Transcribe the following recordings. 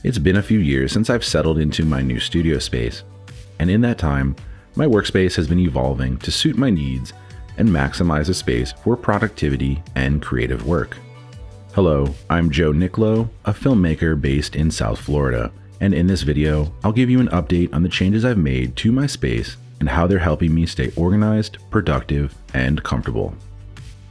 It's been a few years since I've settled into my new studio space, and in that time, my workspace has been evolving to suit my needs and maximize the space for productivity and creative work. Hello, I'm Joe Nicklo, a filmmaker based in South Florida, and in this video, I'll give you an update on the changes I've made to my space and how they're helping me stay organized, productive, and comfortable.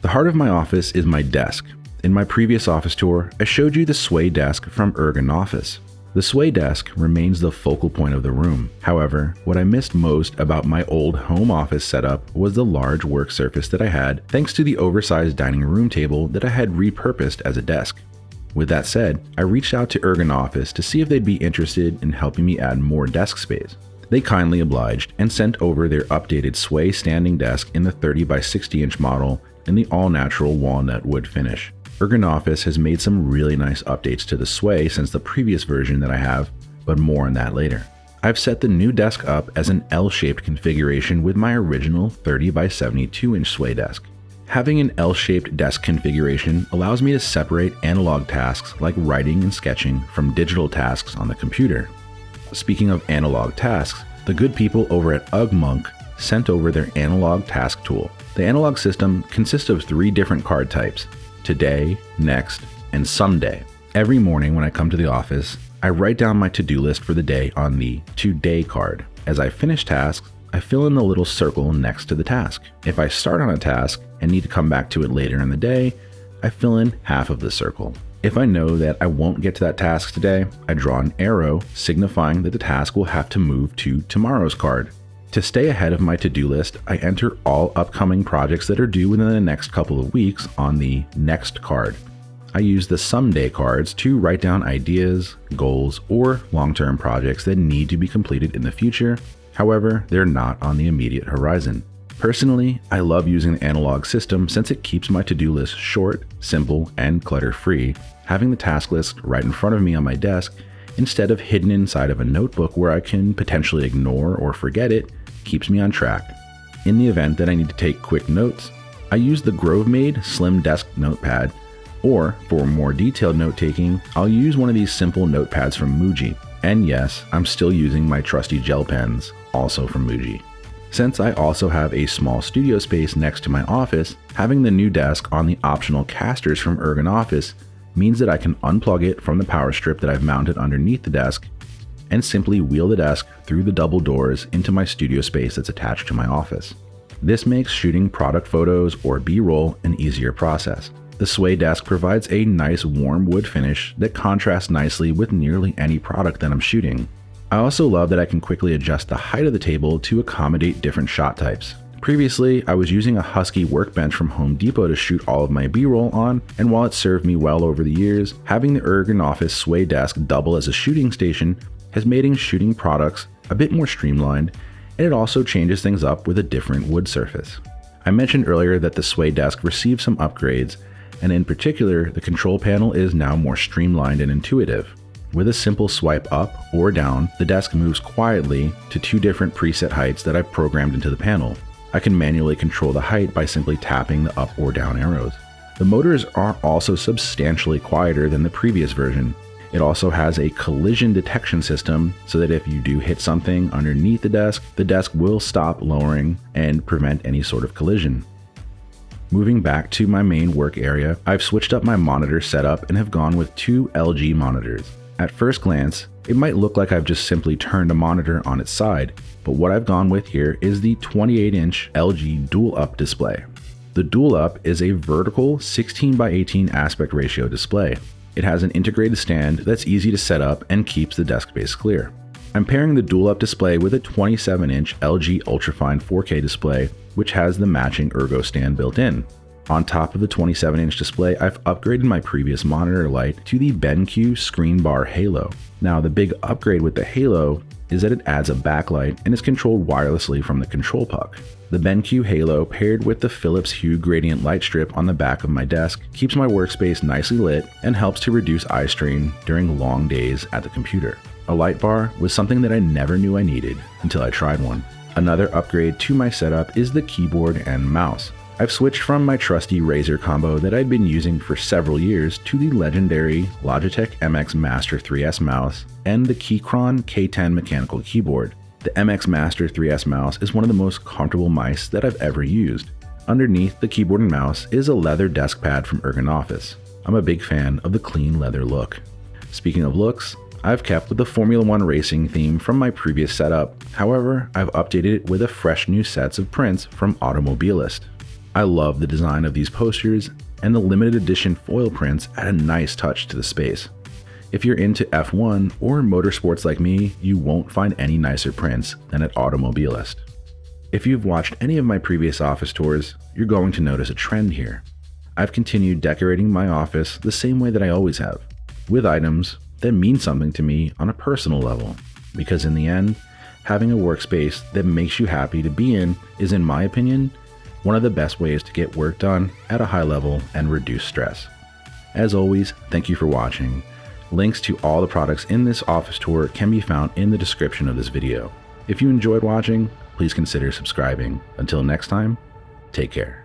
The heart of my office is my desk. In my previous office tour, I showed you the sway desk from Ergonofis. The sway desk remains the focal point of the room. However, what I missed most about my old home office setup was the large work surface that I had thanks to the oversized dining room table that I had repurposed as a desk. With that said, I reached out to Ergonofis to see if they'd be interested in helping me add more desk space. They kindly obliged and sent over their updated sway standing desk in the 30 by 60 inch model in the all-natural walnut wood finish. Ergonofis has made some really nice updates to the sway since the previous version that I have, but more on that later. I've set the new desk up as an L-shaped configuration with my original 30 by 72 inch sway desk. Having an L-shaped desk configuration allows me to separate analog tasks like writing and sketching from digital tasks on the computer. Speaking of analog tasks, the good people over at UgMonk sent over their analog task tool. The analog system consists of 3 different card types: today, next, and someday. Every morning when I come to the office, I write down my to-do list for the day on the today card. As I finish tasks, I fill in the little circle next to the task. If I start on a task and need to come back to it later in the day, I fill in half of the circle. If I know that I won't get to that task today, I draw an arrow signifying that the task will have to move to tomorrow's card. To stay ahead of my to-do list, I enter all upcoming projects that are due within the next couple of weeks on the next card. I use the someday cards to write down ideas, goals, or long-term projects that need to be completed in the future. However, they're not on the immediate horizon. Personally, I love using the analog system since it keeps my to-do list short, simple, and clutter-free. Having the task list right in front of me on my desk instead of hidden inside of a notebook where I can potentially ignore or forget it keeps me on track. In the event that I need to take quick notes, I use the Grove-made Slim Desk Notepad, or for more detailed note-taking, I'll use one of these simple notepads from Muji. And yes, I'm still using my trusty gel pens, also from Muji. Since I also have a small studio space next to my office, having the new desk on the optional casters from Ergonofis means that I can unplug it from the power strip that I've mounted underneath the desk and simply wheel the desk through the double doors into my studio space that's attached to my office. This makes shooting product photos or B-roll an easier process. The sway desk provides a nice warm wood finish that contrasts nicely with nearly any product that I'm shooting. I also love that I can quickly adjust the height of the table to accommodate different shot types. Previously, I was using a Husky workbench from Home Depot to shoot all of my B-roll on, and while it served me well over the years, having the Ergonofis sway desk double as a shooting station has made shooting products a bit more streamlined, and it also changes things up with a different wood surface. I mentioned earlier that the sway desk received some upgrades, and in particular, the control panel is now more streamlined and intuitive. With a simple swipe up or down, the desk moves quietly to 2 different preset heights that I've programmed into the panel. I can manually control the height by simply tapping the up or down arrows. The motors are also substantially quieter than the previous version. It also has a collision detection system so that if you do hit something underneath the desk will stop lowering and prevent any sort of collision. Moving back to my main work area, I've switched up my monitor setup and have gone with 2 LG monitors. At first glance, it might look like I've just simply turned a monitor on its side, but what I've gone with here is the 28-inch LG Dual Up display. The Dual Up is a vertical 16 by 18 aspect ratio display. It has an integrated stand that's easy to set up and keeps the desk space clear. I'm pairing the Dual Up display with a 27-inch LG Ultrafine 4K display, which has the matching Ergo stand built in. On top of the 27-inch display, I've upgraded my previous monitor light to the BenQ Screen Bar Halo. Now, the big upgrade with the Halo is that it adds a backlight and is controlled wirelessly from the control puck. The BenQ Halo paired with the Philips Hue gradient light strip on the back of my desk keeps my workspace nicely lit and helps to reduce eye strain during long days at the computer. A light bar was something that I never knew I needed until I tried one. Another upgrade to my setup is the keyboard and mouse. I've switched from my trusty Razer combo that I'd been using for several years to the legendary Logitech MX Master 3S mouse and the Keychron K10 mechanical keyboard. The MX Master 3S mouse is one of the most comfortable mice that I've ever used. Underneath the keyboard and mouse is a leather desk pad from Ergonofis. I'm a big fan of the clean leather look. Speaking of looks, I've kept with the Formula 1 racing theme from my previous setup. However, I've updated it with a fresh new sets of prints from Automobilist. I love the design of these posters, and the limited edition foil prints add a nice touch to the space. If you're into F1 or motorsports like me, you won't find any nicer prints than at Automobilist. If you've watched any of my previous office tours, you're going to notice a trend here. I've continued decorating my office the same way that I always have, with items that mean something to me on a personal level, because in the end, having a workspace that makes you happy to be in is, in my opinion, one of the best ways to get work done at a high level and reduce stress. As always, thank you for watching. Links to all the products in this office tour can be found in the description of this video. If you enjoyed watching, please consider subscribing. Until next time, take care.